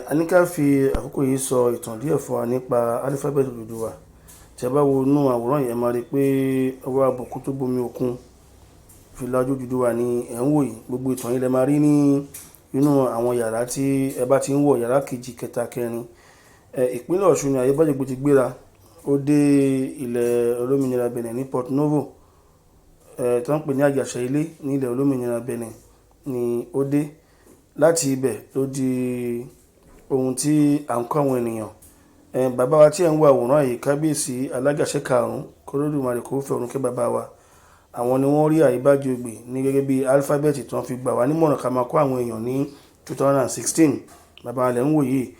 Anika fi àkókò yìí sọ ìtàn díẹ̀ fún wa nípa alifábẹ́ẹ̀tì Oduduwa. Tí a bá wo inú àwòrán yẹn máa rí pé ọwọ́ àbùkù tó bomi òkun fìlà Oduduwa ni ẹ̀ ń wò yìí. Gbogbo ìtàn yìí lẹ máa rí ní inú àwọn yàrá tí ẹ bá ti ń wọ̀, yàrá kejì, kẹta, kẹrin. Ìpínlẹ̀ Ọ̀ṣun ni AEBAJOGBE ti gbéra. Ó dé ilẹ̀ olómìnira Benin ní Port Novo, tí wọ́n pè ní àjàṣẹ́ ilé ní ilẹ̀ olómìnira Benin ni ó dé. Láti ibẹ̀ ló di ohun tí à ń kọ́ àwọn ènìyàn. Bàbá wa tí ẹ̀ ń wo àwòrán yìí, kábíyèsí alágàṣẹ́ karùn-ún k'Olódùmarè kó fẹ́ ọ̀run kẹ́ bàbá wa. Àwọn ni wọ́n rí AEBAJOGBE ní gẹ́gẹ́ bí alifábẹ́ẹ̀tì tí wọ́n fi gbà wá nímọ̀ràn ká máa kọ́ àwọn èèyàn ní 2016. Bàbá wa lẹ̀ ń wò yìí.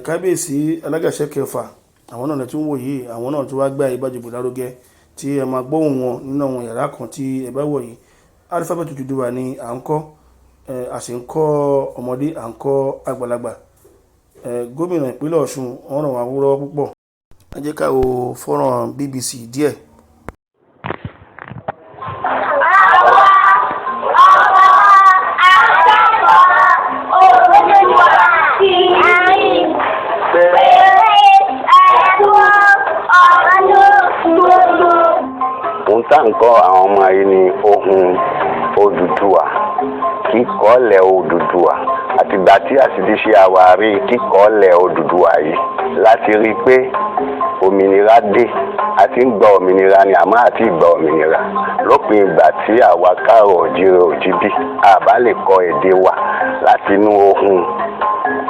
Kábíyèsí alágàṣẹ́ kẹfà, àwọn náà tí ń wò yìí, àwọn náà tí wá gbé AEBAJOGBE lárugẹ tí ẹ máa gbóhùn wọn nínú àwọn yàrá kan tí ẹ bá wọ̀ yìí. Alifábẹ́ẹ̀tì Oduduwa ni à ń kọ́, a sì ń kọ́ ọmọdé, à ń kọ́ àgbàlagbà. Gómìnà ìpínlẹ̀ Ọ̀ṣun wọ́n ràn wá lọ́wọ́ púpọ̀. Ẹ jẹ́ ká wo fọ́nrán BBC díẹ̀. Ohun tá ń kọ́ àwọn ọmọ yìí ni ohun Oduduwa, kíkọ́lẹ̀ Oduduwa. Àtìgbà tí a sì ti ṣe àwárí kíkọ́lẹ̀ Oduduwa yìí láti rí i pé òmìnira dé. A ti ń gba òmìnira ni àmọ́ àti ìgbà òmìnira. Lópin ìgbà tí àwa káàrọ̀ òjíire òjíbí a bá lè kọ èdè wa láti inú ohun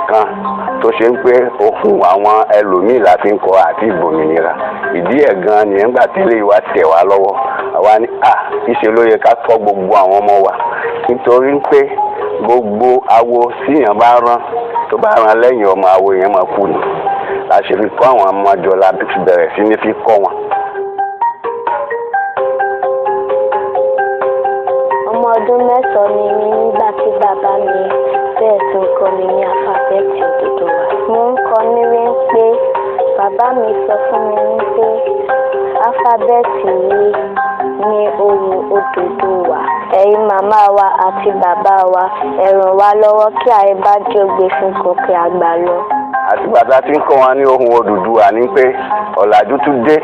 kan tó ṣe ń pé ohun àwọn ẹlòmíì la fi ń kọ àti ìgbòmìnira. Ìdí ẹ̀ gan ni nígbà tẹ́lẹ̀ wa tẹ̀ wá lọ́wọ́. Àwa ni ìṣe ló yẹ ká kọ́ gbogbo àwọn ọmọ wa, nítorí pé gbogbo awo síyàn bá rán tó bá rán lẹ́yìn ọmọ awo yẹn máa kú ni. La ṣe fi kọ́ àwọn ọmọdé la fi bẹ̀rẹ̀ sí ní fi kọ́ wọn. Ọmọ ọdún mẹ́sàn-án ni mí nígbà tí bàbá mi bẹ̀rẹ̀ sí ń kọ́ mi ní alifábẹ́ẹ̀tì Oduduwa. Mo ń kọ́ ní wípé bàbá mi sọ fún mi wípé alifábẹ́ẹ̀tì yìí ní ohun Oduduwa. Ẹ̀yin màmá wa àti bàbá wa ẹ ràn wá lọ́wọ́ kí AEBAJOGBE fún gòkè àgbà lọ. Àtìgbà tá a ti ń kọ́ wọn ní ohun Oduduwa ni pé ọ̀làjú tún dé.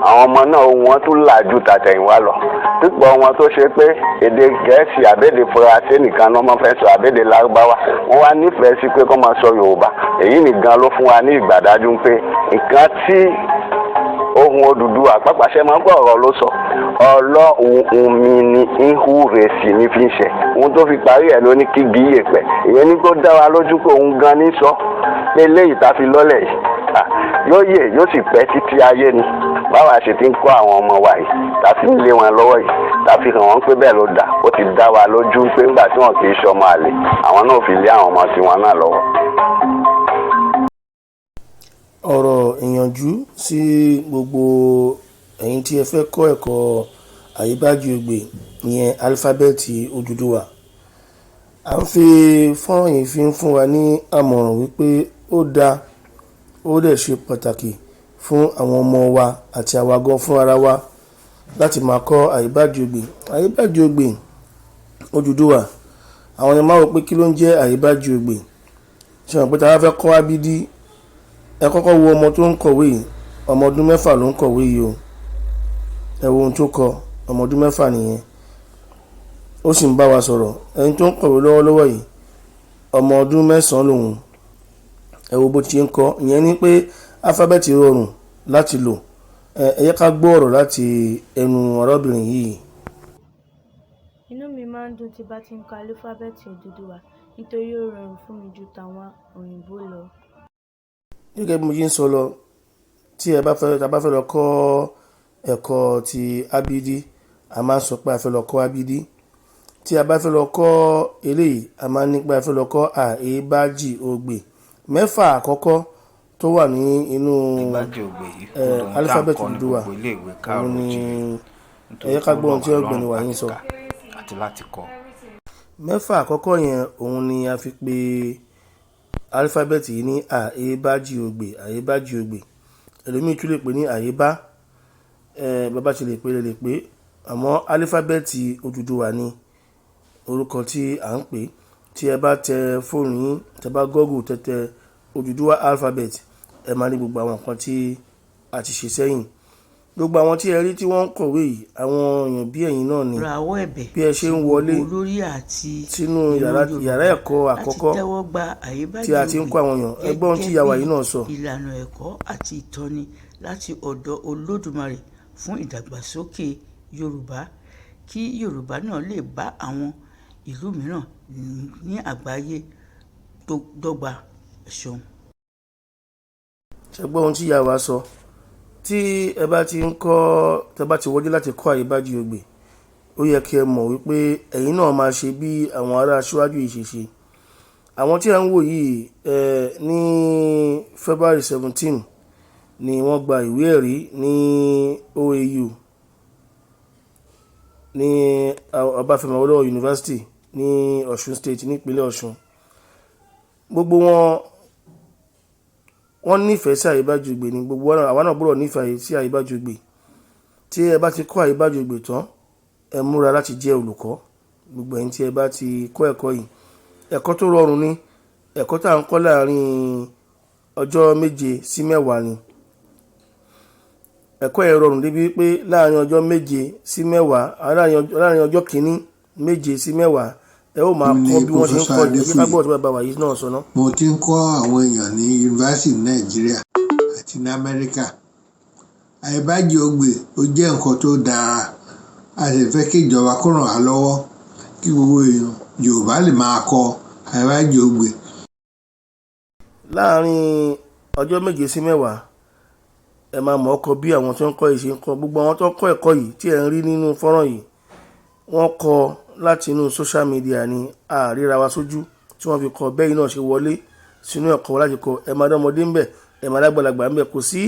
Àwọn ọmọ náà ohun wọn tún làjú tàtẹ̀yìnwá lọ. Pípọ̀ wọn tó ṣe pé èdè Gẹ̀ẹ́sì àbédè Faransé nìkan ni wọ́n fẹ́ sọ, àbédè Lárúbáwá. Wọ́n wá nífẹ̀ẹ́ sí pé kó máa sọ Yorùbá. Èyí nìkan ló fún wa ní ìgbàdájú pé nǹkan tí ohun Oduduwa pápáṣẹ máa ń gbọ́ ọ̀rọ̀ ló sọ. Ọlọ́run mi ni ihu rẹ̀ sì ní fi ń ṣe. Ohun tó fi parí ẹ̀ ló ní kí gbìyè pẹ̀. Ìyẹn ní kó dá wa lójú pé òun gan ní sọ pé léyìí tá fi lọ́lẹ̀ yìí yóò yè yóò sì pẹ́ títí ayé ni. Báwa ṣe ti ń kọ́ àwọn ọmọ wa yìí tá fi ń lé wọn lọ́wọ́ yìí tá fi hàn wọ́n pé bẹ́ẹ̀ ló dà. Ó ti dá wa lójú pé nígbà tí wọn kì í ṣọmọ àlè àwọn náà fi lé àwọn ọmọ tiwọn náà lọ́wọ́. Ọ̀rọ̀ ìyànjú sí gbogbo ẹ̀yin tí ẹ fẹ́ kọ́ ẹ̀kọ́ AEBAJOGBE ìyẹn alifábẹ́ẹ̀tì Oduduwa. À ń fi fọ́nrán yìí fi ń fún wa ní àmọ̀ràn wípé ó dáa, ó dẹ̀ ṣe pàtàkì fún àwọn ọmọ wa àti àwa gan fún ara wa láti máa kọ́ AEBAJOGBE Oduduwa. Àwọn èèyàn máa rò pé kí ló ń jẹ́ AEBAJOGBE. Ṣé wọn pé tá a fẹ́ kọ́ abídí, ẹ kọ́kọ́ wo ọmọ tó ń kọ̀wé yìí. Ọmọ ọdún 6 ló ń kọ̀wé yìí o. Ẹ wo ohun tó kọ, ọmọ ọdún 6 nìyẹn. Ó sì ń bá wa sọ̀rọ̀. Ẹni tó ń kọ̀wé lọ́wọ́lọ́wọ́ yìí ọmọ ọdún 9 lòun. Ẹ wo bó ti ń kọ. Ìyẹn ni pé alifábẹ́ẹ̀tì rọrùn láti lò. Ẹ yẹ ká gbọ́ ọ̀rọ̀ láti ẹnu arábìnrin yìí. Inú mi máa ń dùn tí bá ti ń kọ alifábẹ́ẹ̀tì Oduduwa nítorí ó rọrùn fún mi ju tàwọn òyìnbó lọ. gẹ́gẹ́ bí mo yí ń sọ lọ tí ẹ bá fẹ́ lọ kọ́ ẹ̀kọ́ ti abidi a máa ń sọ pé a fẹ́ lọ kọ́ abidi tí a bá fẹ́ lọ kọ́ eléyìí a máa ń ní pé a fẹ́ lọ kọ́ AEBAJIOGBE mẹ́fà àkọ́kọ́ tó wà ní inú alifábẹ́ẹ̀tì Oduduwa òun ni ẹ̀yẹ́ ká gbọ́n tí ọ̀gbẹ́ni wà yín sọ. Mẹ́fà àkọ́kọ́ yẹn òun ni a fi pè alifábẹ́ẹ̀tì yìí ní AEBAJIOGBE ẹlòmíì tún lè pè ní àyébá bàbá ṣe lè pè lè pè àmọ́ alifábẹ́ẹ̀tì Oduduwa ni orúkọ tí à ń pè. Tí ẹ bá tẹ fóònù yín tẹ bá Google tẹ Oduduwa Alphabet ẹ máa rí gbogbo àwọn nǹkan tí a ti ṣe sẹ́yìn. Gbogbo àwọn tí ẹ rí tí wọ́n ń kọ̀wé yìí àwọn èèyàn bí ẹ̀yin náà ni bí ẹ ṣe ń wọlé sínú yàrá ẹ̀kọ́ àkọ́kọ́ tí a ti ń kọ́ àwọn èèyàn ẹgbọ́n tí ìyàwó yìí náà sọ. Ìlànà ẹ̀kọ́ àti ìtọ́ni láti ọ̀dọ̀ Olódùmarè fún ìdàgbàsókè Yorùbá kí Yorùbá náà lè bá àwọn ìlú mìíràn ní àgbáyé tó dọ́gba. Ẹ̀ṣọ́. Ṣẹgbọ́n ohun tí ìyàwó sọ tí ẹ bá ti ń kọ́ tẹ bá ti wọlé láti kọ́ AEBAJIOGBE ó yẹ kí ẹ mọ̀ wípé ẹ̀yin náà máa ṣe bí àwọn ará aṣíwájú yìí ṣe ṣe. Àwọn tí ẹ ń wò yìí ní February 17 ni wọ́n gba ìwé ẹ̀rí ní OAU ní Ọbáfẹ́mi Awólọ́wọ̀ University ní Ọ̀ṣun State nípínlẹ̀ Ọ̀ṣun. Gbogbo wọ́n nífẹ̀ẹ́ sí AEBAJIOGBE ní gbogbo àwa náà gbọ́dọ̀ nífẹ̀ẹ́ sí AEBAJIOGBE. Tí ẹ bá ti kọ́ AEBAJIOGBE tán ẹ múra láti jẹ́ olùkọ́. Gbogbo ẹ̀yin tí ẹ bá ti kọ́ ẹ̀kọ́ yìí ẹ̀kọ́ tó rọrùn ni ẹ̀kọ́ tá à ń kọ́ láàrin ọjọ́ 7 sí 10 ni. Ẹ̀kọ́ ẹ̀ rọrùn débi pé láàrin ọjọ́ 7 sí 10 láàrin ọjọ́ kìíní 7 sí 10 ẹ ó máa kọ́ bí wọ́n ṣe ń kọ́ ìdíje kágbọ́ tó bàbá wàyí náà sọ náà. Mo ti ń kọ́ àwọn èèyàn ní yunifásitì Nàìjíríà àti ní Amẹ́ríkà. AEBAJIOGBE ó jẹ́ nǹkan tó dára a sì fẹ́ kí ìjọba kó ràn wá lọ́wọ́ kí gbogbo èèyàn Yorùbá lè máa kọ́ AEBAJIOGBE. Láàrin ọjọ́ 7 sí 10 ẹ máa mọ̀ ọkọ̀ bí àwọn tó ń kọ́ yìí ṣe ń kọ́. Gbogbo àwọn tó ń kọ́ ẹ̀kọ́ yìí tí ẹ ń rí nínú fọ́nrán yìí wọ́n kọ́ láti inú social media ni àríra wa sójú tí wọ́n fi kọ́ bẹ́ẹ̀ náà ṣe wọlé sínú ẹ̀kọ́ láti kọ́ ẹ máa dánmọdé ń bẹ̀ ẹ máa lágbàlagbà ń bẹ̀. Kò sí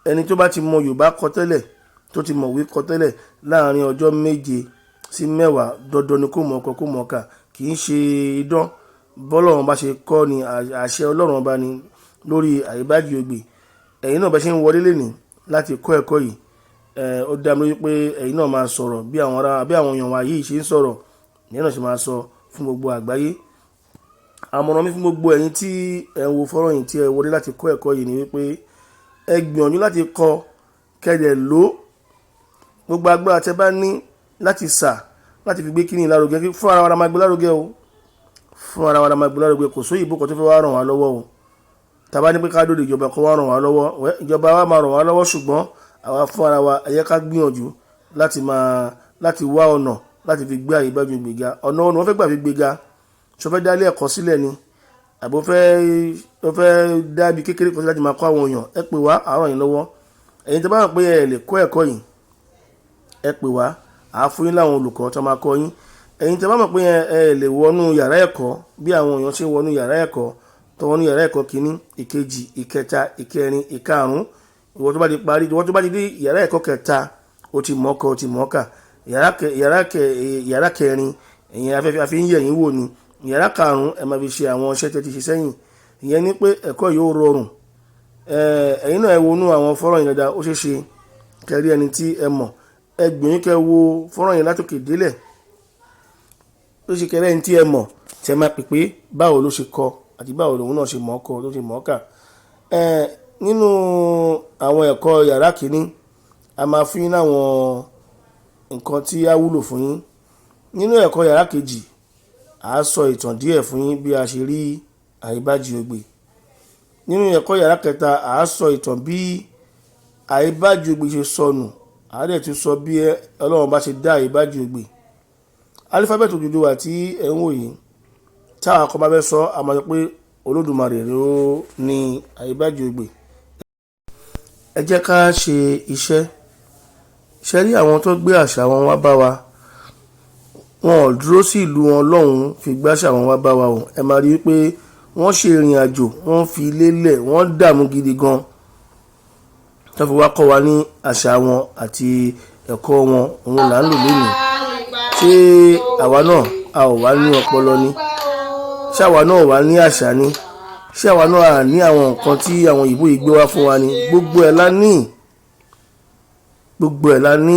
ẹni tó bá ti mọ Yorùbá kọ tẹ́lẹ̀ tó ti mọ̀wé kọ tẹ́lẹ̀ láàrin ọjọ́ 7 sí 10 dandan ni kó mọ̀ ọkọ̀ kó mọ̀ ọkà kì í ṣe idán bọ́lọ́run bá ṣe kọ́ ni àṣẹ Ọlọ́run bá ní lórí AEBAJIOGBE. Ẹ̀yin náà bẹ́ ṣe ń wọlé lẹ́ni láti kọ́ ẹ̀kọ́ yìí ó dá mi lójú pé ẹ̀yin náà máa sọ̀rọ̀ bí àwọn èèyàn wa yìí ṣe ń sọ̀rọ̀ ẹ̀yin náà ṣe máa sọ fún gbogbo àgbáyé. Àmọ̀ràn mi fún gbogbo ẹ̀yin tí ẹ ń wo fọ́nrán yìí tí ẹ wọlé láti kọ́ ẹ̀kọ́ yìí ni wípé ẹ gbìyànjú láti kọ́ kẹ́dẹ̀ ló gbogbo agbára tẹ bá ní láti sà láti fi gbé kíní lárugẹ fún ara wa máa gbé lárugẹ o fún ara wa máa gbé lárugẹ kò sóyè ìbò kan tó fẹ́ wá ràn wá lọ́wọ́ o tàbá ní pé ká dòde ìjọba kó wá ràn wá lọ́wọ́ ìjọba wa máa ràn wá lọ́wọ́ ṣùgbọ́n àwa fún ara wa ẹ yẹ ká gbìyànjú láti wá ọ̀nà láti fi gbé AEBAJIOGBE ga. Ọ̀nà wọn fẹ́ gbà fi gbé ga ṣó fẹ́ dá ilé ẹ̀kọ́ sílẹ̀ ni àbó fẹ́ dá ibi kékeré kan sí láti máa kọ́ àwọn èèyàn ẹ pè wá àárọ̀ yìí lọ́wọ́. Ẹ̀yin tó bá mọ̀ pé ẹ lè kọ́ ẹ̀kọ́ yìí ẹ pè wá àá fún yín láwọn olùkọ́ tó máa kọ́ yín. Ẹ̀yin tó bá mọ̀ pé ẹ lè wọnú yàrá ẹ̀kọ́ bí àwọn èèyàn ṣe wọnú yàrá ẹ̀kọ́ tó wọnú yàrá ẹ̀kọ́ kìíní ìkejì ìkẹta ìkẹrin ìkarùn-ún ìwọ tó bá ti parí ìwọ tó bá ti dé yàrá ẹ̀kọ́ kẹta ó ti mọ̀ọ́kọ ó ti mọ̀ọ́kà yàrá kẹrin ẹ̀yin afẹ́fẹ́ àfi ń yẹ̀ yín wò ni yàrá karùn-ún ẹ máa fi ṣe àwọn iṣẹ́ tẹ́ ti ṣe sẹ́yìn. Ìyẹn ni pé ẹ̀kọ́ yóò rọrùn. Ẹ̀yin náà ẹ wọnú àwọn fọ́nrán yìí dáadáa ó ṣeé ṣe kẹrí ẹni tí ẹ mọ̀ ẹ gbìyànjú kẹ wo fọ́nrán yìí látòkè délẹ̀ ó ṣe kẹrẹ́ ẹni tí ẹ mọ̀ tẹ máa pè pé báwo ló ṣe kọ́ àti báwo lòun náà ṣe mọ̀ọ́kọ ló ṣe mọ̀ọ́kà. Nínú àwọn ẹ̀kọ́ yàrá kìíní a máa fún yín láwọn nǹkan tí á wúlò fún yín. Nínú ẹ̀kọ́ yàrá kejì a sọ ìtàn díẹ̀ fún yín bí a ṣe rí AEBAJIOGBE. Nínú ẹ̀kọ́ yàrá kẹta a sọ ìtàn bí AEBAJIOGBE ṣe sọnù a dẹ̀ tún sọ bí Ọlọ́run bá ṣe dá AEBAJIOGBE. Alifábẹ́ẹ̀tì Oduduwa tí ẹ̀ ń wò yìí táwọn kan bá fẹ́ sọ a máa sọ pé Olódùmarè ló ní Àyíbájọgbè. Ẹ jẹ́ ká ṣe iṣẹ́ rí àwọn tó gbé àṣà wọn wá bá wa, wọn ò dúró sí ìlú wọn lọ́hùn fi gbáṣà wọn wá bá wa o. Ẹ máa rí i pé wọ́n ṣe ìrìn àjò, wọ́n fi lélẹ̀, wọ́n dààmú gidi gan tó fi wá kọ́ wa ní àṣà wọn àti ẹ̀kọ́ wọn, òun là ń lò lónìí. Ṣé àwa náà a ò wá ní ọpọlọ ni? Ṣé àwa náà wà ní àṣà ni? Ṣé àwa náà à ní àwọn nǹkan tí àwọn òyìnbó yìí gbé wá fún wa ni? Gbogbo ẹ̀ la ní, gbogbo ẹ̀ la ní.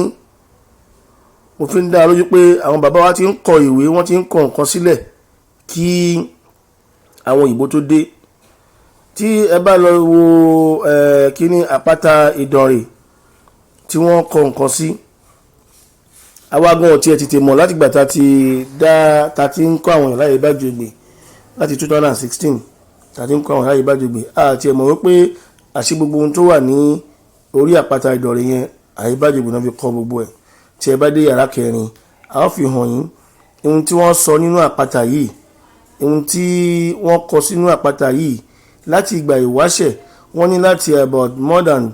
Mo fi ń dá lójú pé àwọn bàbá wa ti ń kọ ìwé, wọ́n ti ń kọ nǹkan sílẹ̀ kí àwọn òyìnbó tó dé. Tí ẹ bá lọ wo kíní àpáta Ìdànrè tí wọ́n kọ nǹkan sí, àwa gan ọ̀tí ẹ̀ tètè mọ̀ láti gbà ta ti ń kọ́ àwọn èèyàn l'Àyíbájọgbè láti 2016 ta ti ń kọ́ àwọn l'Àyíbájọgbè. Àti ẹ̀ mọ̀ wípé àṣì gbogbo ohun tó wà ní orí àpáta Ìdànrè yẹn Àyíbájọgbè náà fi kọ́ gbogbo ẹ̀. Tí ẹ bá dé yàrá kẹrin, a ó fi hàn yín ohun tí wọ́n sọ nínú àpáta yìí, ohun tí wọ́n kọ sínú àpáta yìí láti ìgbà ìwáṣẹ̀. Wọ́n ní láti about more than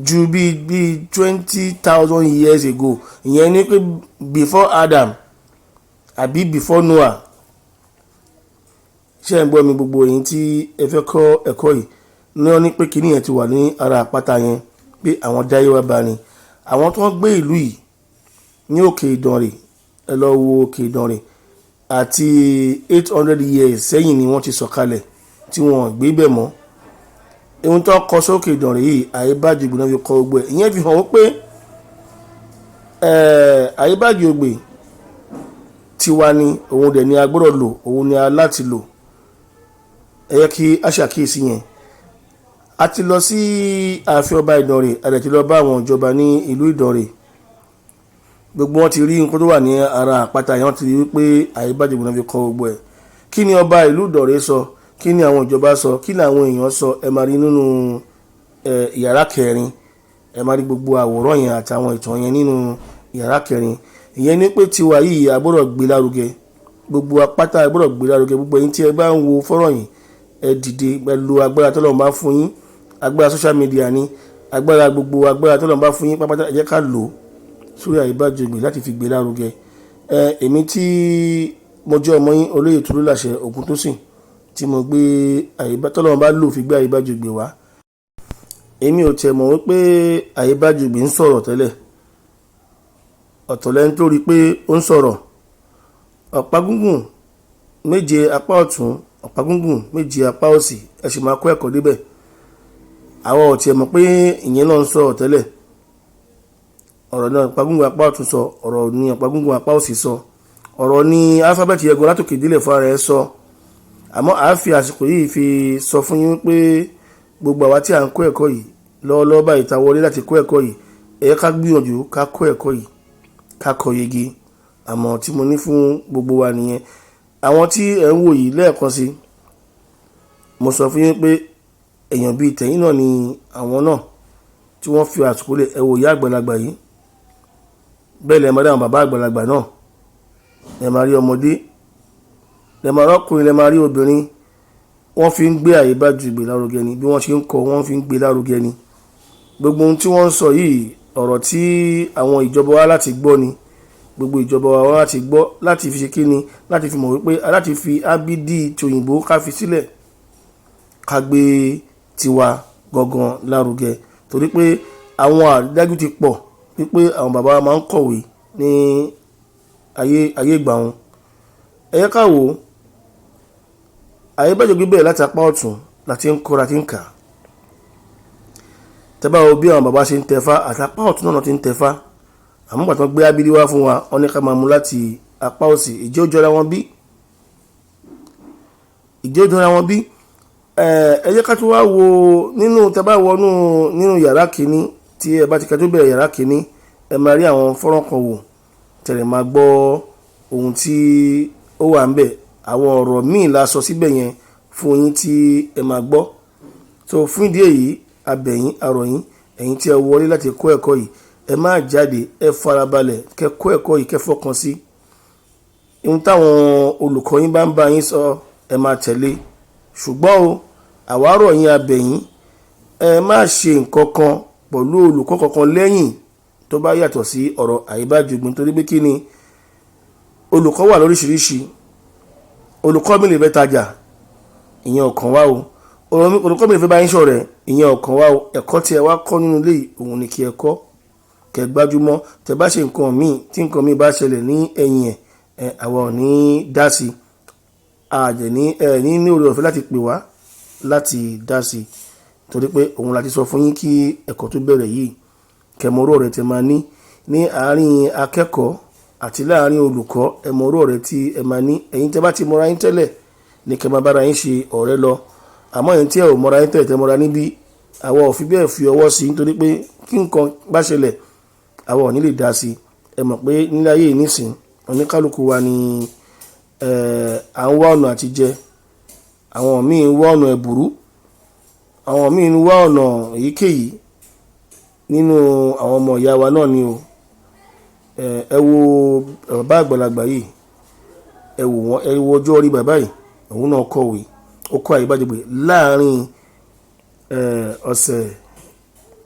ju bí 20,000 years ago, ìyẹn ní pé before Adam àbí before Noah. Ṣé ẹ̀ ń gbọ́ mi gbogbo èyí tí ẹ fẹ́ kọ́ ẹ̀kọ́ yìí ní wọ́n ní pé kíní yẹn ti wà ní ara àpáta yẹn, pé àwọn dáyé wá bá ni. Àwọn tó ń gbé ìlú yìí ní òkè Ìdànrè, ẹ lọ wo òkè Ìdànrè, àti 800 years sẹ́yìn ni wọ́n ti sọ̀kalẹ̀ tí wọ́n gbé bẹ̀ mọ́. Ohun tó kọ sókè Ìdànrè yìí Àyíbájọgbè náà fi kọ gbogbo ẹ̀. Ìyẹn fi hàn wípé Àyíbájọgbè tiwa ni, òun dẹ̀ ni a gbọ́dọ̀ lò, òun ni a láti lò. Ẹ yẹ kí a ṣàkíyèsí yẹn. A ti lọ sí ààfin ọba Ìdànrè, a dẹ̀ ti lọ bá àwọn ìjọba ní ìlú Ìdànrè. Gbogbo wọn ti rí nǹkan tó wà ní ara àpáta yẹn, wọ́n ti rí wípé Àyíbájọgbè náà fi kọ gbogbo ẹ̀. Kí ni ọba ìlú Ìdànrè sọ? Kí ni àwọn ìjọba sọ? Kí ni àwọn èèyàn sọ? Ẹ máa rí nínú yàrá kẹrin. Ẹ máa rí gbogbo àwòrán yẹn àtàwọn ìtàn yẹn nínú yàrá kẹrin. Ìyẹn ní pé tiwa yìí a gbọ́dọ̀ gbé lárugẹ, gbogbo àpáta a gbọ́dọ̀ gbé lárugẹ. Gbogbo ẹ̀yin tí ẹ bá ń wo fọ́nrán yìí, ẹ dìde pẹ̀lú agbára t'Ọlọ́run bá fún yín. Agbára social media ni, agbára gbogbo agbára t'Ọlọ́run bá fún yín pápátá, ẹ jẹ́ ká lò ó sórí Àyíbájọgbè láti fi gbé lárugẹ. Èmi tí mo jẹ́ ọmọ yín olóyè Tolúlàṣẹ Ògúntósìn tí mo gbé t'Ọlọ́run bá lò fi gbé Àyíbájọgbè wá. Èmi ò tiẹ̀ mọ̀ wípé Àyíbájọgbè ń sọ̀rọ̀ tẹ́lẹ̀. Ọ̀tọ̀ lẹ́ni tó rí pé ó ń sọ̀rọ̀. Ọ̀pá gúngùn méje apá ọ̀tún, ọ̀pá gúngùn méje apá òsì, ẹ sì máa kọ́ ẹ̀kọ́ débẹ̀. Àwọn ò tiẹ̀ mọ̀ pé ìyẹn náà ń sọ̀rọ̀ tẹ́lẹ̀. Ọ̀rọ̀ náà ọ̀pá gúngùn apá ọ̀tún sọ, ọ̀rọ̀ ní ọ̀pá gúngùn apá òsì sọ, ọ̀rọ̀ ní alifábẹ́ẹ̀tì ẹ̀gọ́ látòkè délẹ̀ fúnra rẹ̀ sọ. Àmọ́ a fi àsìkò yìí fi sọ fún yín pé gbogbo àwa tí à ń kọ́ ẹ̀kọ́ yìí lọ́wọ́lọ́wọ́ báyìí ta wọlé láti kọ́ ẹ̀kọ́ yìí, ẹ jẹ́ ká gbìyànjú ká kọ́ ẹ̀kọ́ yìí, ká kọ́ yege. Àmọ́ tí mo ní fún gbogbo wa nìyẹn. Àwọn tí ẹ̀ ń wò yìí lẹ́ẹ̀kan sí, mo sọ fún yín pé èèyàn bíi tẹ̀yìn náà ni àwọn náà tí wọ́n fi àsìkò lẹ̀. Ẹ wò ìyá àgbàlagbà yìí, bẹ́ẹ̀ lẹ́ẹ̀ máa dá àwọn bàbá àgbàlagbà náà. Ẹ máa rí ọmọdé, ẹ máa rọ́kùnrin, ẹ máa rí obìnrin. Wọ́n fi ń gbé Àyíbájọgbè lárugẹ ni, bí wọ́n ṣe ń kọ́ wọ́n fi ń gbé lárugẹ ni. Gbogbo ohun tí wọ́n ń sọ yìí ọ̀rọ̀ tí àwọn ìjọba wa láti gbọ́ ni. Gbogbo ìjọba wa láti gbọ́, láti fi ṣe kíni, láti fi mọ̀ wípé láti fi ábídí ti òyìnbó ká fi sílẹ̀, ká gbé tiwa gangan lárugẹ. Torí pé àwọn àrídájú ti pọ̀ wípé àwọn bàbá wa máa ń kọ̀wé ní ayé ìgbà wọn. Ẹ yẹ ká wò ó, Àyíbájọgbè bẹ̀rẹ̀ láti apá ọ̀tún láti ń kọ́, láti ń kà. Tẹ́ bá wo bí àwọn bàbá ṣe ń tẹ̀fá, àti apá ọ̀tún náà ti ń tẹ̀fá. Àmọ́ ìgbà tó gbé ábídí wá fún wa, wọ́n ní ká máa mú láti apá òsì. Ìjẹ́ ó jọra wọn bí? Ìjẹ́ ó jọra wọn bí? Ẹ jẹ́ ká tún wá wo nínú, tẹ́ bá wọnú nínú yàrá kìíní, tí ẹ bá ti kẹ́tọ́ bẹ̀rẹ̀ yàrá kìíní, ẹ máa rí àwọn fọ́nrán kan wò, tẹ̀lé máa gbọ́ ohun tí ó wà ń bẹ̀. Àwọn ọ̀rọ̀ míì la sọ síbẹ̀ yẹn fún yín tí ẹ máa gbọ́. So fún ìdí èyí, a bẹ̀ yín, a rọ̀ yín, ẹ̀yin tí ẹ wọlé láti kọ́ ẹ̀kọ́ yìí, ẹ má jáde, ẹ farabalẹ̀, kẹ́ kọ́ ẹ̀kọ́ yìí, kẹ́ fọkàn sí. Ohun táwọn olùkọ́ yín bá ń bá yín sọ, ẹ máa tẹ̀lé. ṣùgbọ́n o àwárọ̀ yín abẹ̀yìn ẹ má ṣe nǹkan kan pẹ̀lú olùkọ́ kankan lẹ́yìn tó bá yàtọ̀ sí ọ̀rọ̀ àyíbájogbe torí pé kí ni olùkọ́ wà lóríṣiríṣi. Olùkọ́ mi lè fẹ́ tajà, ìyẹn ọ̀kan wá o. Olùkọ́ mi lè fẹ́ bá yín ṣọ̀rẹ́, ìyẹn ọ̀kan wá o. Ẹ̀kọ́ tí ẹ wá kọ́ nínú ilé òun ni kí ẹ kọ́, kẹ́ gbájúmọ́. Tẹ́ bá ṣe nǹkan míì tí nǹkan míì bá ṣẹlẹ̀ ní ẹ̀yìn ẹ̀ àwa ò ní dá sí, àjẹ́ ní oore ọ̀fẹ́ láti pè wá láti dá sí torí pé òun láti sọ fún yín kí ẹ̀kọ́ tó bẹ̀rẹ̀ yìí kẹmọ́rọ́ rẹ̀ tẹ máa ní àárín akẹ́kọ̀ọ́ àti láàárín olùkọ́, ẹmọ́rọ́ rẹ̀ tí ẹ máa ní. Ẹ̀yin tẹ́ bá ti mọ́ra yín tẹ́lẹ̀ ní kẹ́ máa bára yín ṣe ọ̀rẹ́ lọ, àmọ́ ẹ̀yin tí ẹ ò mọ́ra yín tẹ́lẹ̀ tẹ́ mọ́ra níbí àwa ò fi bẹ́ẹ̀ fi ọwọ́ sí nítorí pé kí nǹkan bá ṣẹlẹ̀ àwa ò ní lè dá sí. Ẹ mọ̀ pé nílé ayé nísìn oníkálukú wa ni à ń wá ọ̀nà àtijẹ, àwọn míì ń wá ọ̀nà ẹ̀bùrú, àwọn míì ń wá ọ̀nà èyíkéyìí nínú àwọn ọmọ ìyá wa náà ni o. Ẹ wo bàbá àgbàlagbà yìí, ẹ wo ọjọ́ orí bàbá yìí, òun náà kọ̀wé, ó kọ́ àyíbájogbe láàárín ọ̀sẹ̀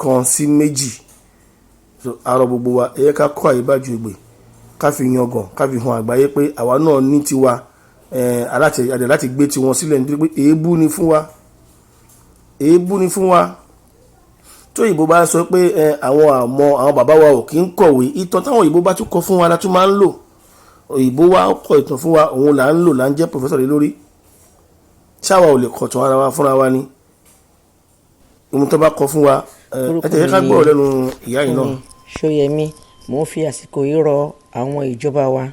kan sí méjì. Àrọ̀ gbogbo wa ẹ yẹ ká kọ́ àyíbájogbe, ká fi yangàn, ká fi hàn àgbáyé pé àwa náà ní tiwa, àdẹ̀ láti gbé tiwọn sílẹ̀ nítorí pé èébú ni fún wa, èébú ni fún wa. Tó òyìnbó bá sọ pé àwọn bàbá wa ò kí ń kọ̀wé, ìtàn táwọn òyìnbó bá tún kọ fún wa la tún máa ń lò. Òyìnbó wa kọ ìtàn fún wa, òun là ń lò, là ń jẹ́ pòfẹ́sọ̀ lé lórí. ṣáwa ò lè kọ̀tàn ara wa fúnra wa ni ohun tó bá kọ fún wa ẹ tẹ̀lé ká gbọ́ lẹ́nu ìyá yìí náà. Ṣóyẹmí, mò ń fi àsìkò yìí rọ àwọn ìjọba wa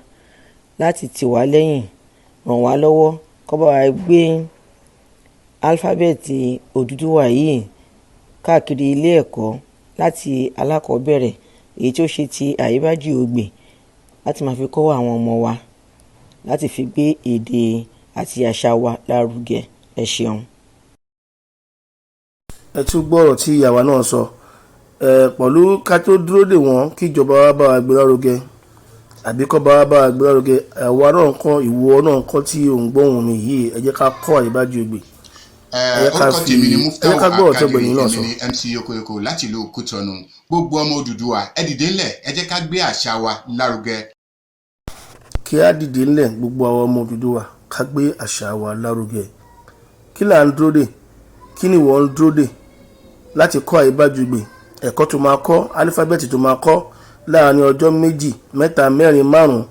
láti tì wá lẹ́yìn, ràn wá lọ́wọ́ kó bá wa gbé álífábẹ́ẹ̀tì Odùduwà yìí káàkiri ilé ẹ̀kọ́ láti alákọ̀ọ́bẹ̀rẹ̀ èyí tó ṣe ti Àyíbájìogbè láti máa fi kọ́ àwọn ọmọ wa láti fi gbé èdè àti àṣà wa lárugẹ. Ẹ ṣeun. Ẹ tún gbọ́rọ̀ tí ìyàwó náà sọ pẹ̀lú ká tó dúró dè wọ́n kí ìjọba wa bá wa gbé lárugẹ àbí kọ́ bá wa bá wa gbé lárugẹ, àwa náà kọ́ ìwọ náà kọ́ tí òun gbóhùn mi yìí, ẹ jẹ́ ká kọ́ Àyíbájìogbè. Orúkọ tèmi ni Muftau Akademi, èmi ni MC Yokoyoko láti ìlú Kútọ̀nù. Gbogbo ọmọ Odùduwà ẹ dìde ńlẹ̀, ẹ jẹ́ ká gbé àṣà wa lárugẹ. Kí á dìde ńlẹ̀ gbogbo àwọn ọmọ Odùduwà ká gbé àṣà wa lárugẹ. Kí là ń dúró dè? Kí ni wọ́n ń dúró dè láti kọ́ Àyíbájìogbè? Ẹ̀kọ́ tó máa kọ́, álífábẹ́ẹ̀tì tó máa kọ́ láàárín ọjọ́ 2, 3, 4, 5,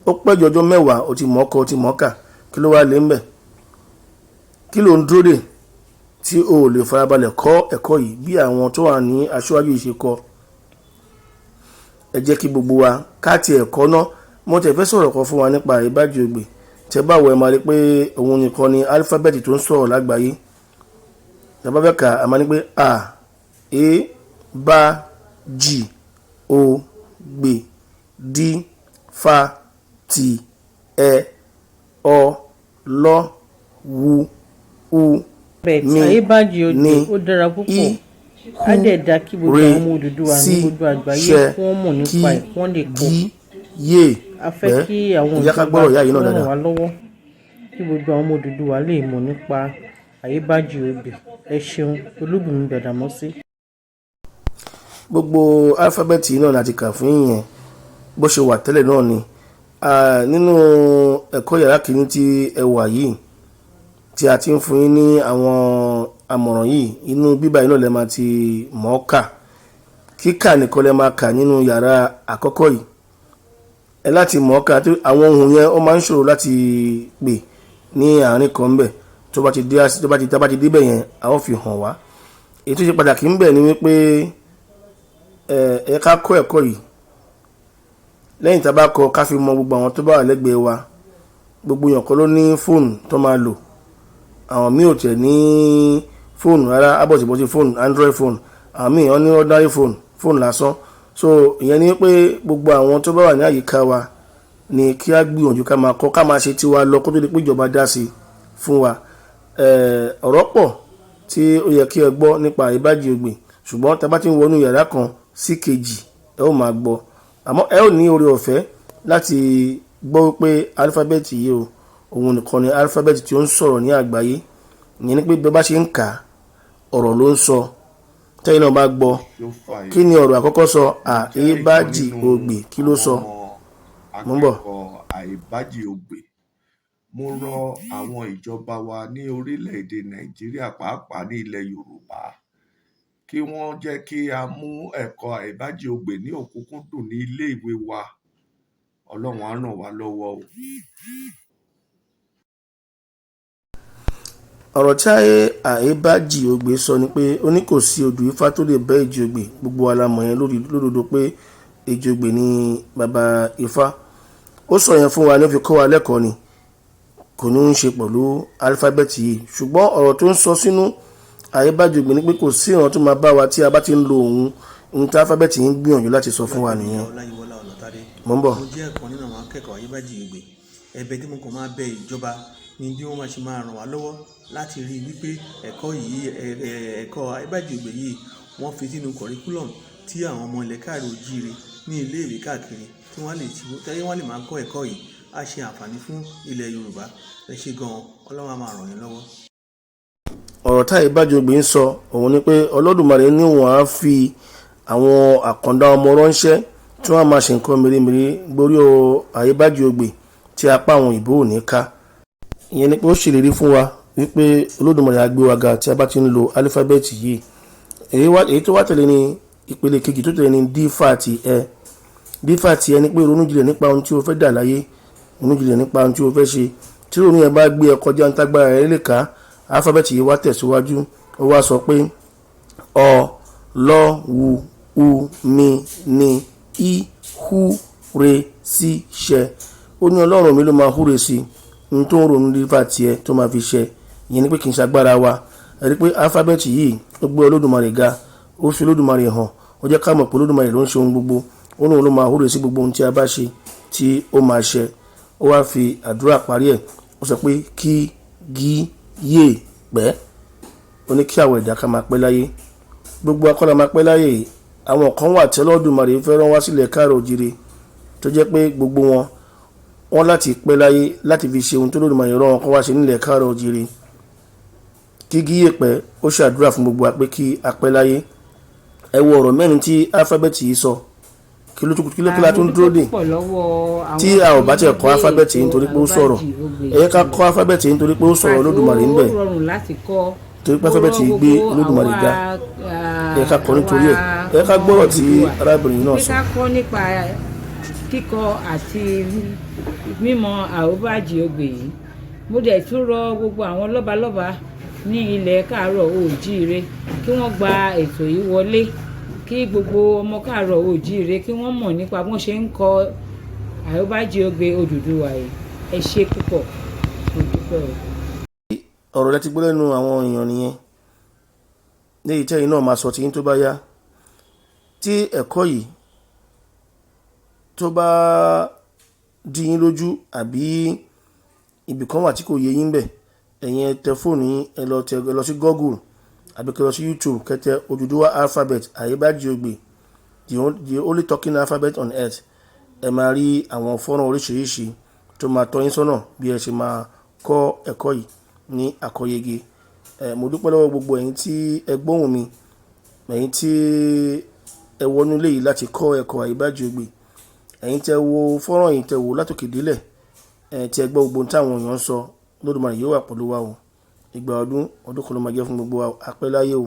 ó pẹ́jọ ọjọ́ 10 ó ti mọ̀ọ́kọ ó ti mọ̀ọ́kà. Kí ló wá lé ń bẹ̀? Kí ló ń dúró dè tí o ò lè farabalẹ̀ kọ́ ẹ̀kọ́ yìí bí àwọn tó wà ní aṣáájú yìí ṣe kọ́? Ẹ jẹ́ kí gbogbo wa ká ti ẹ̀kọ́ náà. Mo tẹ̀ fẹ́ sọ̀rọ̀ kan fún wa nípa Àyíbájìogbè. Tẹ́ bá wo ẹ máa rí pé òun nìkan ni álífábẹ́ẹ̀tì tó ń sọ̀rọ̀ lágbàáyé. Tẹ́ bá fẹ́ kà á máa ní pé A, E, B, J, O, B, D, F, T, E, O, L, W, U, Àyíbájìogbè ó dára púpọ̀, á dẹ̀ dá kí gbogbo àwọn ọmọ Odùduwà ní gbogbo àgbáyé kí wọ́n mọ̀ nípa ẹ̀, wọ́n lè kọ́. A fẹ́ kí àwọn ìjọba ràn wá lọ́wọ́ kí gbogbo àwọn ọmọ Odùduwà lè mọ̀ nípa Àyíbájìogbè. Ẹ ṣeun. Olúbùnmi Gbàdámọ́sí. Gbogbo álífábẹ́ẹ̀tì náà láti kà fún yín bó ṣe wà tẹ́lẹ̀ náà ni nínú ẹ̀kọ́ yàrá kìíní tí ẹ wà yìí tí a ti ń fún yín ní àwọn àmọ̀ràn yìí, inú bíbá yìí náà lẹ máa ti mọ̀ ọ́ kà. Kíkà nìkan lẹ máa kà nínú yàrá àkọ́kọ́ yìí. Ẹ láti mọ̀ ọ́ kà tó àwọn ohun yẹn ó máa ń ṣòro láti pè ní àárín kan ń bẹ̀. Tó bá ti débẹ̀ yẹn a ó fi hàn wá. Èyí tó ṣe pàtàkì ń bẹ̀ ni wípé ẹ ká kọ́ ẹ̀kọ́ yìí. Lẹ́yìn tá a bá kọ́ ká fi mọ gbogbo àwọn tó bá wà lẹ́gbẹ̀ẹ́ wa. Gbogbo èèyàn kọ́ ló ní fóònù tó máa lò. Àwọn míì ò tẹ̀ ní fóònù rárá, abọ̀sibọ̀sí fóònù, Android phone. Àwọn míì wọ́n ní ordinary phone, fóònù lásán. So ìyẹn ni pé gbogbo àwọn tó bá wà ní àyíká wa ni kí á gbìyànjú ká máa kọ́, ká máa ṣe tiwa lọ kó tó di pé ìjọba dá sí fún wa. Ọ̀rọ̀ pọ̀ tí ó yẹ kí ẹ gbọ́ nípa Àyíbájìogbè, ṣùgbọ́n tá a bá ti ń wọnú yàrá kan sí kejì ẹ ó máa gbọ́. Àmọ́ ẹ ó ní oore ọ̀fẹ́ láti gbọ́ pé álífábẹ́ẹ̀tì yìí òun nìkan ni álífábẹ́ẹ̀tì tí ó ń sọ̀rọ̀ ní àgbáyé. ìyẹn ni pé bí bá ṣe ń kà ọ̀rọ̀ ló ń sọ tẹ́yìn náà bá gbọ́ kí ni ọ̀rọ̀ àkọ́kọ́ sọ AEBAJIOGBE kí ló sọ mo ń bọ̀. AEBAJIOGBE mo rọ àwọn ìjọba wa ní orílẹ̀-èdè Nàìjíríà pàápàá ní ilẹ̀ Yorùbá kí wọ́n jẹ́ kí a mú ẹ̀kọ́ AEBAJIOGBE ní òkúnkúndùn ní ilé ìwé wa. Ọlọ́run á ràn wá lọ́wọ́ o. ọ̀rọ̀ tí AEBAJIOGBE sọ ni pé ó ní kò sí odù Ifá tó lè bẹ́ Ìjògbè, gbogbo wa la mọ̀ yẹn lódodo pé Ìjògbè ni bàbá Ifá. Ó sọ yẹn fún wa ní ó fi kọ́ wa lẹ́kọ̀ọ́ ni, kò ní ń ṣe pẹ̀lú alifábẹ́ẹ̀tì yìí. Ṣùgbọ́n ọ̀rọ̀ tó ń sọ sínú AEBAJIOGBE ni pé kò sí ìran tó máa bá wa tí a bá ti ń lo ohun tí alifábẹ́ẹ̀tì yìí ń gbìyànjú láti sọ fún wa nìyẹn. Mo ń bọ̀. Mo jẹ́ ẹ̀kan nínú àwọn akẹ́kọ̀ọ́ AEBAJIOGBE. Ẹ̀bẹ̀ tí mo kàn máa bẹ ìjọba ni bí wọ́n máa ṣe máa ràn wá lọ́wọ́ láti rí i wípé ẹ̀kọ́ AEBAJIOGBE yìí wọ́n fi sínú curriculum tí àwọn ọmọ ilẹ̀ káàrọ̀ oòjíire ní ilé ìwé káàkiri tí wọ́n lè máa kọ́ ẹ̀kọ́ yìí á ṣe àǹfààní fún ilẹ̀ Yorùbá. Ẹ ṣé gan-an, Ọlọ́run á máa ràn yín lọ́wọ́. ọ̀rọ̀ tí AEBAJIOGBE ń sọ òun ni pé Olódùmarè ní wọ́n á fi àwọn àkàndá ọmọ ránṣẹ́ tí wọ́n á máa ṣe nǹkan mèremère gbórí AEBAJIOGBE tí apá àwọn ìbò ò ní ká. Ìyẹn ni pé ó ṣèlérí fún wa wípé Olódùmarè á gbé wa ga tí a bá ti ń lo alifábẹ́ẹ̀tì yìí. Èyí tó wá tẹ̀lé ní ìpele kejì tó tẹ̀lé ní D-fà-T-Ẹ ni pé ronú jinlẹ̀ nípa ohun tí o fẹ́ dà láyé, ronú jinlẹ̀ nípa ohun tí o fẹ́ ṣe. Tí ronú yẹn bá gbé ẹ kọjá ń tágbára rẹ lè ká, alifábẹ́ẹ̀tì yìí wá tẹ̀síwájú. Ó wá sọ pé ọ lọ wu u mi ni i hu re si ṣẹ. Ó ní Ọlọ́run mi ló máa húre sí ohun tó ń ronú D-fà-T-Ẹ tó máa fi ṣẹ. Ìyẹn ni pé kì í ṣagbára wa. Ẹ rí pé alifábẹ́ẹ̀tì yìí ó gbé Olódùmarè ga, ó fi Olódùmarè hàn, ó jẹ́ ká mọ̀ pé Olódùmarè ló ń ṣe ohun gbogbo. Ó ní òun ló máa húre sí gbogbo ohun tí a bá ṣe tí ó máa ṣẹ. Ó wá fi àdúrà parí ẹ̀. Ó sọ pé kí gí yé pẹ́. Ó ní kí àwọn ẹ̀dá ká máa pẹ́ láyé. Gbogbo akọ́lá máa pẹ́ láyé. Àwọn kan wà tí Olódùmarè fẹ́ rán wá sílẹ̀ káàrọ̀ oòjíire tó jẹ́ pé gbogbo wọn láti pẹ́ láyé láti fi ṣe ohun tó Olódùmarè rán wọn kó wá ṣe nílẹ̀ káàrọ̀ oòjíire. Kí gí yé pẹ́, ó ṣàdúrà fún gbogbo wa pé kí a pẹ́ láyé. Ẹ wo ọ̀rọ̀ mẹ́rin tí alifábẹ́ẹ̀tì yìí sọ. Kí ló tún dúró dè tí a ò bá tẹ̀ kọ́ alifábẹ́ẹ̀tì yìí nítorí pé ó sọ̀rọ̀. Ẹ yẹ ká kọ́ alifábẹ́ẹ̀tì yìí nítorí pé ó sọ̀rọ̀ Olódùmarè ń bẹ, torí pé alifábẹ́ẹ̀tì yìí gbé Olódùmarè ga. Ẹ yẹ ká kọ́ nítorí ẹ̀. Ẹ yẹ ká gbọ́rọ̀ tí arábìnrin náà sọ. ká kọ́ nípa kíkọ àti mímọ̀ AEBAJIOGBE yìí. Mo dẹ̀ tún rọ gbogbo àwọn lọ́balọ́ba ní ilẹ̀ káàárọ̀ oòjíire kí wọ́n gba ètò yìí wọlé, kí gbogbo ọmọ káàárọ̀ oòjíire kí wọ́n mọ̀ nípa bọ́n ṣe ń kọ AEBAJIOGBE Oduduwa yìí. Ẹ ṣé púpọ̀, mo dúpẹ́ o. Ọ̀rọ̀ rẹ ti gbọ́ lẹ́nu àwọn èèyàn nìyẹn. Léyìí tẹ́yìn náà máa sọ tiyín tó bá yá. Tí ẹ̀kọ́ yìí tó bá dí yín lójú àbí ibì kan wà tí kò yé yín bẹ̀, ẹ̀yin ẹ tẹ fóònù yín, ẹ lọ sí Google àbí kẹ lọ sí YouTube, kẹtẹ Oduduwa Alphabet AEBAJIOGBE, the only talking alphabet on earth. Ẹ máa rí àwọn fọ́nrán oríṣiríṣi tó máa tọ́ yín sọ́nà bí ẹ ṣe máa kọ́ ẹ̀kọ́ yìí ní àkọ́yege. Mo dúpẹ́ lọ́wọ́ gbogbo ẹ̀yin tí ẹ gbóhùn mi, ẹ̀yin tí ẹ wọnú ilé yìí láti kọ́ ẹ̀kọ́ AEBAJIOGBE, ẹ̀yin tẹ wo fọ́nrán yìí tẹ wò látòkè délẹ̀, tí ẹ gbọ́ gbogbo ohun táwọn èèyàn ń sọ. Olódùmarè yóò wà pẹ̀lú wa o. Ìgbà ọdún kan ló máa jẹ́ fún gbogbo wa, a pẹ́ láyé o.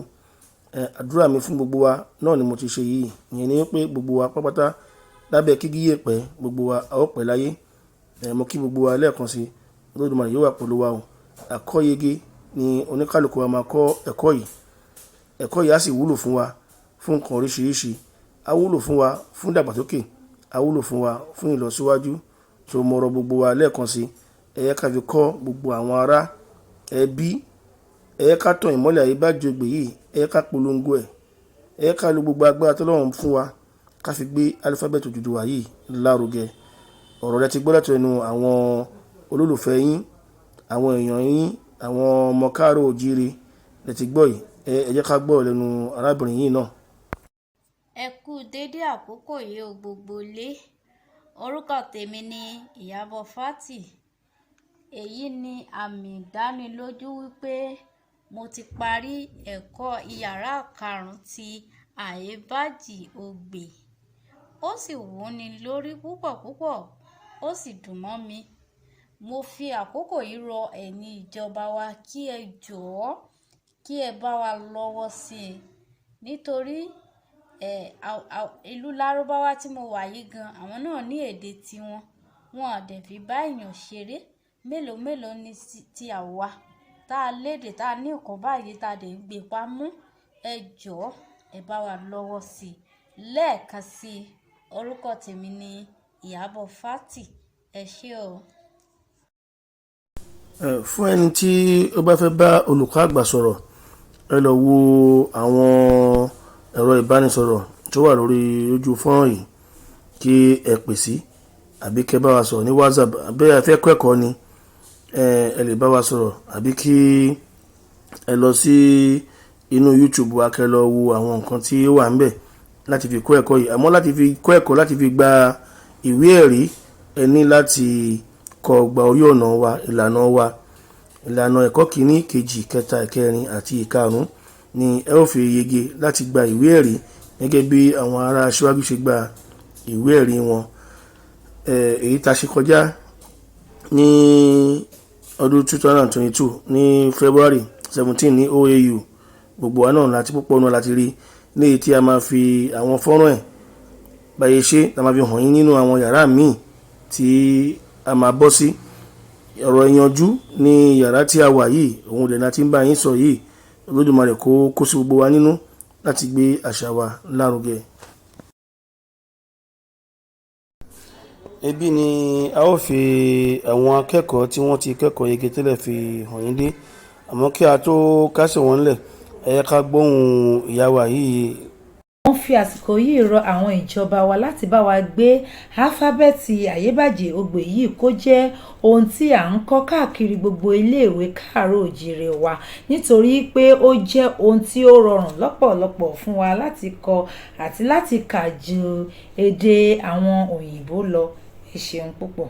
Àdúrà mi fún gbogbo wa náà ni mo ti ṣe yìí. Ìyẹn ni pé gbogbo wa pápátá lábẹ́ kí gíyè pẹ́, gbogbo wa a ó pẹ́ láyé. Mo kí gbogbo wa lẹ́ẹ̀kan sí. Olódùmarè yóò wà pẹ̀lú wa o. Àkọ́yege ni oníkálukú wa máa kọ́ ẹ̀kọ́ yìí. Ẹ̀kọ́ yìí á sì wúlò fún wa fún nǹkan oríṣiríṣi. Á wúlò fún wa fún ìdàgbàsókè, á wúlò fún wa fún ìlọsíwájú. So mo rọ̀ gbogbo wa lẹ́ẹ̀kan sí. Ẹ yẹ ká fi kọ́ gbogbo àwọn ará ẹbí. Ẹ yẹ ká tàn ìmọ́lẹ̀ AEBAJIOGBE yìí, ẹ yẹ ká polongo ẹ̀. Ẹ yẹ ká lo gbogbo agbára t'Ọlọ́run fún wa ká fi gbé alifábẹ́ẹ̀tì Oduduwa yìí lárugẹ. Ọ̀rọ̀ rẹ ti gbọ́ láti ẹnu àwọn olólùfẹ́ yín, àwọn èèyàn yín, àwọn ọmọ káàárọ̀ oòjíire lẹ ti gbọ́ yìí. Ẹ jẹ́ ká gbọ́ lẹ́nu arábìnrin yìí náà. Ẹ kú dédé àkókò yìí o gbogbo ilé. Orúkọ tèmi ni Ìyábọ̀ Fátì. Èyí ni àmì ìdánilójú wípé mo ti parí ẹ̀kọ́ ìyàrá karùn-ún ti AEBAJIOGBE. Ó sì wúni lórí púpọ̀ ó sì dùn mọ́ mi. Mo fi àkókò yìí rọ ẹ̀yin ìjọba wa kí ẹ jọ̀ọ́ kí ẹ bá wa lọ́wọ́ sí i nítorí ìlú Lárúbáwá tí mo wà yìí gan àwọn náà ní èdè tiwọn, wọn ò dẹ̀ fi bá èèyàn ṣeré. Mélòó ni ti àwa tá a lédè tá a ní nǹkan báyìí tá a dẹ̀ ń gbé pamọ́. Ẹ jọ̀ọ́ ẹ bá wa lọ́wọ́ sí i. Lẹ́ẹ̀kan sí i, orúkọ tèmi ni Ìyábọ̀ Fátì. Ẹ ṣé o. Fún ẹni tí ó bá fẹ́ bá olùkọ́ àgbà sọ̀rọ̀, ẹ lọ wo àwọn ẹ̀rọ ìbánisọ̀rọ̀ tó wà lórí ojú fọ́nrán yìí kí ẹ pè sí, àbí kẹ́ bá wa sọ̀rọ̀ ní WhatsApp, àbí ẹ fẹ́ kẹ́kọ̀ọ́ ni ẹ lè bá wa sọ̀rọ̀, àbí kí ẹ lọ sí inú YouTube wa kẹ́ lọ wo àwọn nǹkan tí ó wà ńbẹ̀ láti fi kọ́ ẹ̀kọ́ yìí. Àmọ́ láti fi kọ́ ẹ̀kọ́, láti fi gba ìwé ẹ̀rí, ẹ ní láti gba orí ọ̀nà wa, ìlànà ẹ̀kọ́ kìíní, kejì, kẹta, ìkẹrin àti ìkarùn-ún ni ẹ ó fi yege láti gba ìwé ẹ̀rí gẹ́gẹ́ bí àwọn ará aṣíwájú ṣe gba ìwé ẹ̀rí wọn. Èyí tá a ṣe kọjá ní ọdún 2022 ní February 17 ní OAU, gbogbo wa náà láti púpọ̀ náà láti rí ní èyí tí a máa fi àwọn fọ́nrán ẹ̀ báyé ṣe tá a máa fi hàn yín nínú àwọn yàrá míì tí a máa bọ́ sí. Ọ̀rọ̀ ìyànjú ní yàrá tí a wà yìí, òun dẹ̀ láti ń bá yín sọ yìí. Olódùmarè kó sí gbogbo wa nínú láti gbé àṣà wa lárugẹ. Ebi ni a ó fi àwọn akẹ́kọ̀ọ́ tí wọ́n ti kẹ́kọ̀ọ́ yege tẹ́lẹ̀ fi hàn yín dé. Àmọ́ kí a tó kásẹ̀ wọn lẹ̀, ẹ yẹ ká gbóhùn ìyá wa yìí. Wọ́n fi àsìkò yìí rọ àwọn ìjọba wa láti bá wa gbé álífábẹ́ẹ̀tì AEBAJIOGBE yìí kó jẹ́ ohun tí à ń kọ́ káàkiri gbogbo iléèwé káàárọ̀-oòjíire wa, nítorí pé ó jẹ́ ohun tí ó rọrùn lọ́pọ̀lọpọ̀ fún wa láti kọ àti láti kà ju èdè àwọn òyìnbó lọ. Ẹ ṣeun púpọ̀.